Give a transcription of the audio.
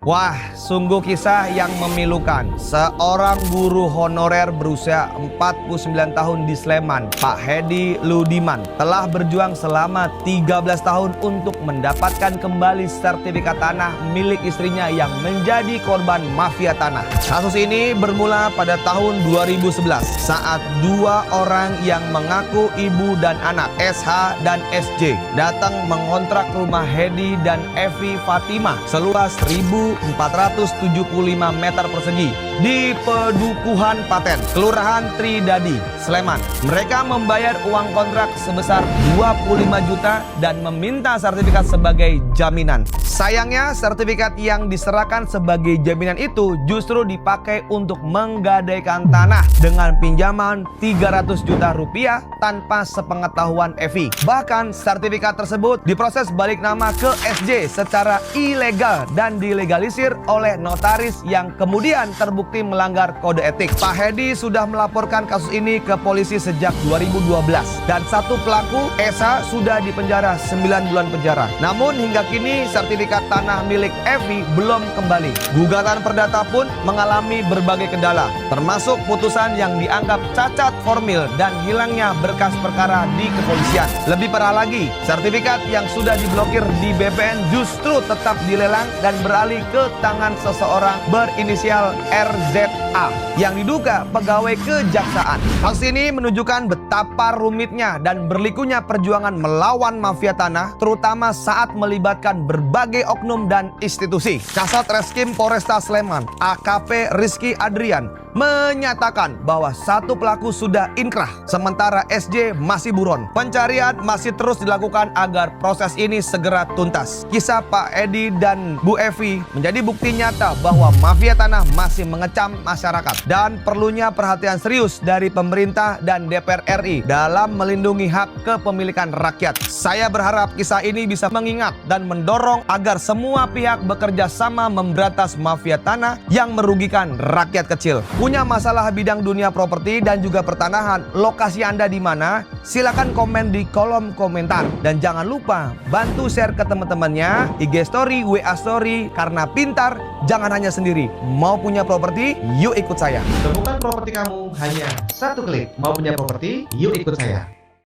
Wah, sungguh kisah yang memilukan. Seorang guru honorer berusia 49 tahun di Sleman, Pak Hedi Ludiman, telah berjuang selama 13 tahun untuk mendapatkan kembali sertifikat tanah milik istrinya yang menjadi korban mafia tanah. Kasus ini bermula pada tahun 2011 saat dua orang yang mengaku ibu dan anak, SH dan SJ, datang mengontrak rumah Hedi dan Evi Fatimah seluas 1.475 meter persegi di Pedukuhan Paten, Kelurahan Tridadi, Sleman. Mereka membayar uang kontrak sebesar 25 juta dan meminta sertifikat sebagai jaminan. Sayangnya, sertifikat yang diserahkan sebagai jaminan itu justru dipakai untuk menggadaikan tanah dengan pinjaman 300 juta rupiah tanpa sepengetahuan Evi. Bahkan sertifikat tersebut diproses balik nama ke SJ secara ilegal dan dilegalisir oleh notaris yang kemudian terbukti melanggar kode etik. Pak Hedi sudah melaporkan kasus ini ke polisi sejak 2012 dan satu pelaku, Esa, sudah dipenjara 9 bulan penjara. Namun hingga kini sertifikat tanah milik Evi belum kembali. Gugatan perdata pun mengalami berbagai kendala, termasuk putusan yang dianggap cacat formil dan hilangnya berkas perkara di kepolisian. Lebih parah lagi, sertifikat yang sudah diblokir di BPN justru tetap dilelang dan beralih ke tangan seseorang berinisial RZA yang diduga pegawai kejaksaan. Kasus ini menunjukkan betapa rumitnya dan berlikunya perjuangan melawan mafia tanah, terutama saat melibatkan berbagai oknum dan institusi. Kasat Reskrim Polresta Sleman, AKP Rizky Adrian, menyatakan bahwa satu pelaku sudah inkrah, sementara SJ masih buron. Pencarian masih terus dilakukan agar proses ini segera tuntas. Kisah Pak Edi dan Bu Evi menjadi bukti nyata bahwa mafia tanah masih mengecam masyarakat dan perlunya perhatian serius dari pemerintah dan DPR RI dalam melindungi hak kepemilikan rakyat. Saya berharap kisah ini bisa mengingat dan mendorong agar semua pihak bekerja sama memberantas mafia tanah yang merugikan rakyat kecil. Punya masalah bidang dunia properti dan juga pertanahan, lokasi Anda di mana? Silakan komen di kolom komentar. Dan jangan lupa bantu share ke teman-temannya, IG story, WA story, karena pintar jangan hanya sendiri. Mau punya properti? Yuk ikut saya. Temukan properti kamu hanya satu klik. Mau punya properti? Yuk ikut saya.